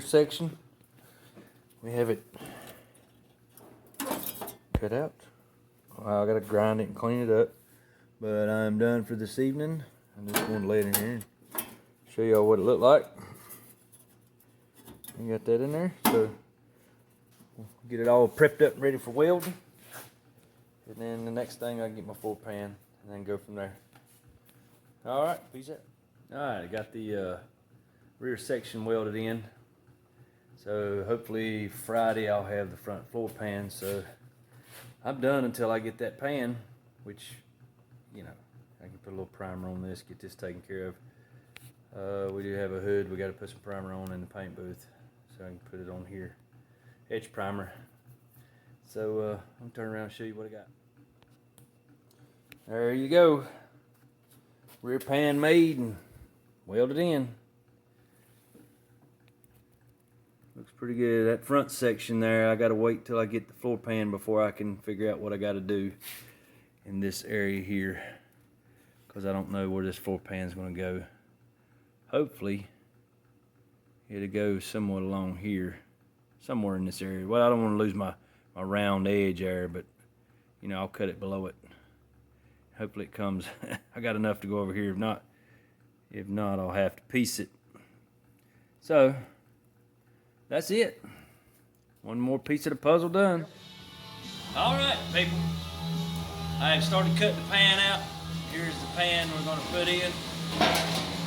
section. We have it cut out. I gotta grind it and clean it up. But I'm done for this evening. I just wanted to lay it in here and show y'all what it looked like. I got that in there, so we'll get it all prepped up and ready for welding. And then the next thing, I can get my full pan and then go from there. All right, peace out. All right, I got the rear section welded in. So hopefully Friday I'll have the front floor pan. So I'm done until I get that pan, which, you know, I can put a little primer on this, get this taken care of. We do have a hood we got to put some primer on in the paint booth, so I can put it on here. Edge primer. So I'm gonna turn around and show you what I got. There you go. Rear pan made and welded in. Looks pretty good. That front section there, I gotta wait till I get the floor pan before I can figure out what I gotta do in this area here, because I don't know where this floor pan is gonna go. Hopefully it'll go somewhat along here, somewhere in this area. Well, I don't want to lose my round edge there, but you know, I'll cut it below it. Hopefully it comes. I got enough to go over here. If not, I'll have to piece it. So that's it. One more piece of the puzzle done. All right, people. I have started cutting the pan out. Here's the pan we're going to put in.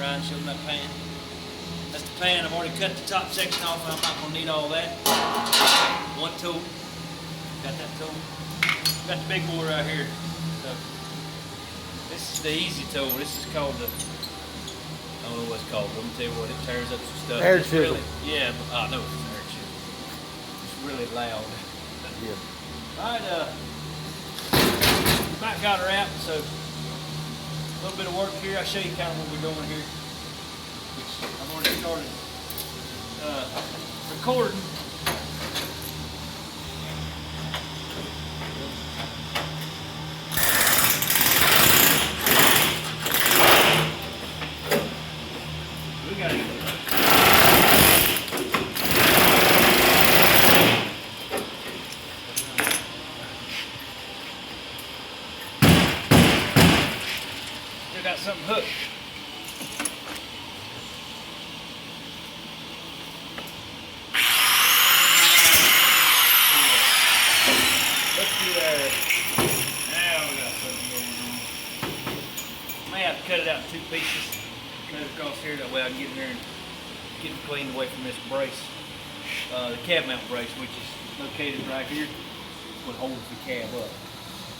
Ryan, show them that pan. That's the pan. I've already cut the top section off. I'm not going to need all that. One tool. Got that tool. Got the big boy right here. So this is the easy tool. This is called the, I don't know what it's called. Let me tell you what, it tears up some stuff. Air chisel. Really, yeah, but I know it's an air chisel. It's really loud. Yeah. Alright, about got her out, so a little bit of work here. I'll show you kind of what we're doing here. Which I've already started recording. Got something hooked. Let's do that. Now we got something going on. May have to cut it out in two pieces. Cut it across here, that way I can get in there and get it cleaned away from this brace. The cab mount brace, which is located right here. What holds the cab up.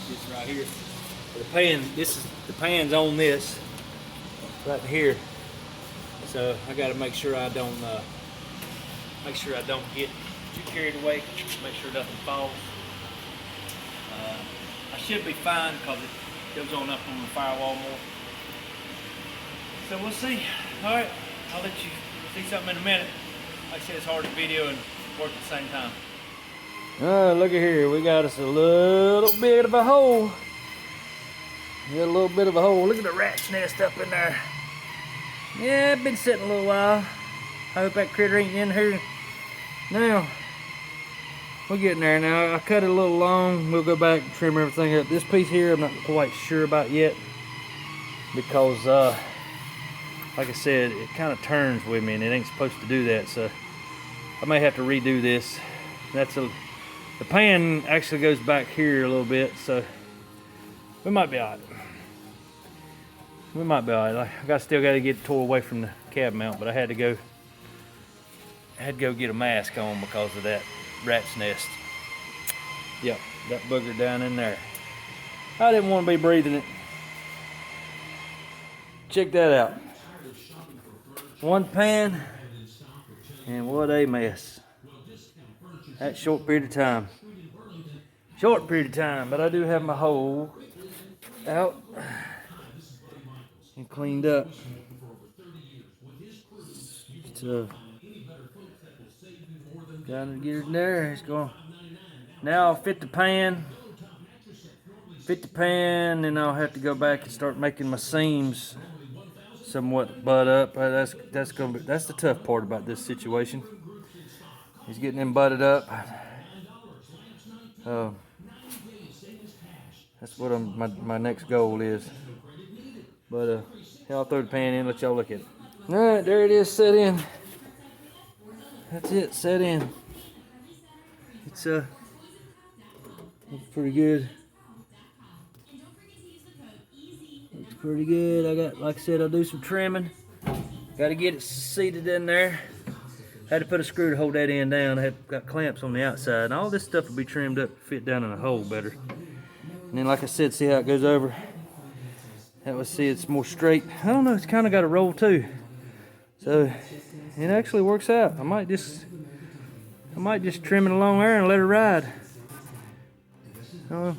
It's right here. The pan, the pan's on this right here, so I got to make sure I don't get too carried away. Make sure nothing falls. I should be fine because it goes on up on the firewall more. So we'll see. All right, I'll let you see something in a minute. Like I said, it's hard to video and work at the same time. Look at here, we got us a little bit of a hole. Got a little bit of a hole. Look at the rat's nest up in there. Yeah, it's been sitting a little while. I hope that critter ain't in here. Now, we're getting there now. I cut it a little long. We'll go back and trim everything up. This piece here, I'm not quite sure about yet. Because, like I said, it kind of turns with me and it ain't supposed to do that. So, I may have to redo this. The pan actually goes back here a little bit. So, we might be alright. We might be alright. I still got to get it tore away from the cab mount, but I had to go get a mask on because of that rat's nest. Yep, that booger down in there. I didn't want to be breathing it. Check that out. One pan, and what a mess. That short period of time. Short period of time, but I do have my hole out and cleaned up. So got to get it there. It's going. Now I'll fit the pan. Then I'll have to go back and start making my seams somewhat butt up. That's the tough part about this situation. He's getting them butted up. That's what my next goal is. But I'll throw the pan in, let y'all look at it. All right, there it is, set in. That's it, set in. It's looks pretty good. Looks pretty good. I got, like I said, I'll do some trimming. Got to get it seated in there. Had to put a screw to hold that end down. I had got clamps on the outside, and all this stuff will be trimmed up to fit down in a hole better. And then, like I said, see how it goes over. That way, see it's more straight. I don't know. It's kind of got a roll too, so it actually works out. I might just trim it along there and let her ride. Like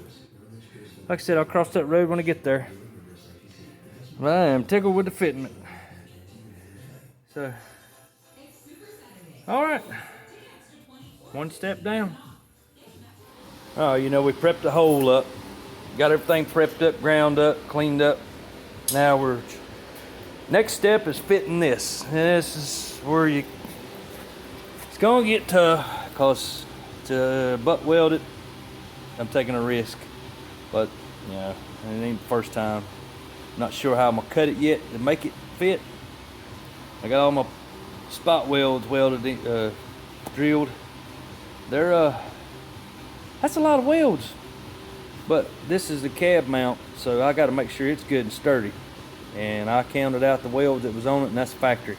I said, I'll cross that road when I get there. But I am tickled with the fitment. So, all right, one step down. Oh, you know, we prepped the hole up, got everything prepped up, ground up, cleaned up. Now next step is fitting this. And this is where it's gonna get tough, cause to butt weld it, I'm taking a risk. But you know, it ain't the first time. Not sure how I'm gonna cut it yet to make it fit. I got all my spot welds welded, drilled. They're that's a lot of welds. But this is the cab mount, so I got to make sure it's good and sturdy. And I counted out the welds that was on it, and that's factory.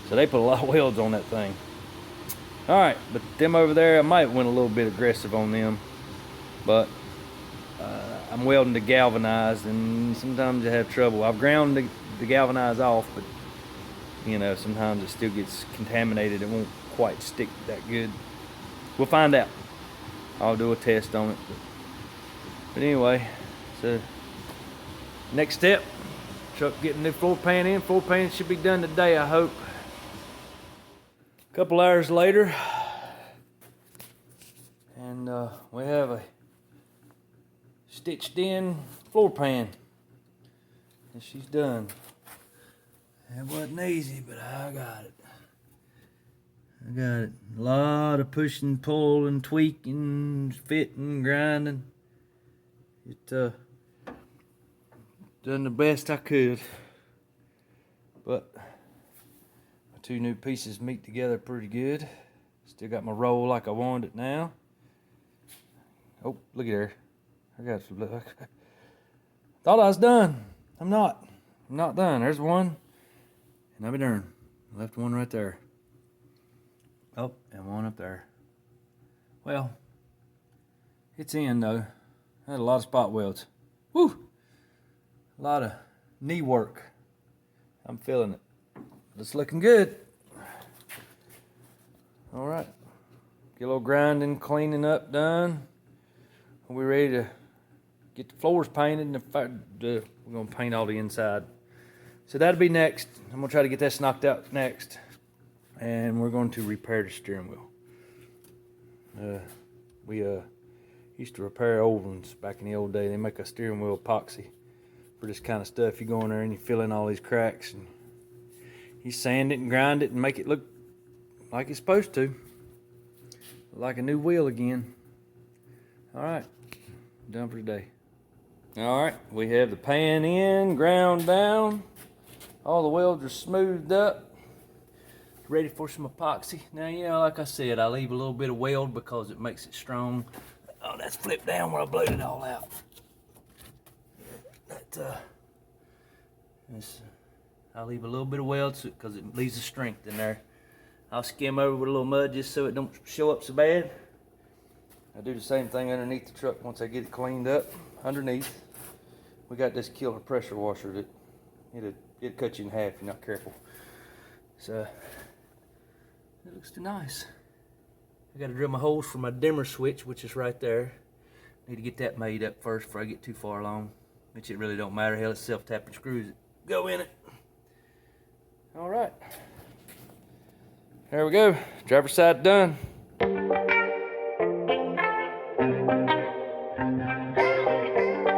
So they put a lot of welds on that thing. All right, but them over there, I might went a little bit aggressive on them. But I'm welding the galvanized, and sometimes I have trouble. I've ground the galvanized off, but you know, sometimes it still gets contaminated. It won't quite stick that good. We'll find out. I'll do a test on it. But anyway, so next step, truck getting the floor pan in. Floor pan should be done today, I hope. A couple hours later, and we have a stitched in floor pan. And she's done. It wasn't easy, but I got it. I got it. A lot of pushing, pulling, tweaking, fitting, grinding. It done the best I could. But my two new pieces meet together pretty good. Still got my roll like I wanted it now. Oh, look at her. I got some look. Thought I was done. I'm not. I'm not done. There's one. And I'll be darned. Left one right there. Oh, and one up there. Well, it's in though. I had a lot of spot welds. Woo! A lot of knee work. I'm feeling it. It's looking good. All right. Get a little grinding, cleaning up done. We're ready to get the floors painted, and we're gonna paint all the inside. So that'll be next. I'm gonna try to get this knocked out next. And we're going to repair the steering wheel. We used to repair old ones back in the old day. They make a steering wheel epoxy for this kind of stuff. You go in there and you fill in all these cracks and you sand it and grind it and make it look like it's supposed to. Like a new wheel again. All right, done for today. All right, we have the pan in, ground down. All the welds are smoothed up. Ready for some epoxy. Now, you know, like I said, I leave a little bit of weld because it makes it strong. Oh, that's flipped down where I blowed it all out. I leave a little bit of weld because it leaves the strength in there. I'll skim over with a little mud just so it don't show up so bad. I do the same thing underneath the truck once I get it cleaned up. Underneath, we got this killer pressure washer that it'll cut you in half if you're not careful. So it looks too nice. I got to drill my holes for my dimmer switch, which is right there. Need to get that made up first before I get too far along. Which it really don't matter. Hell, it's self-tapping screws that go in it. All right. There we go. Driver's side done.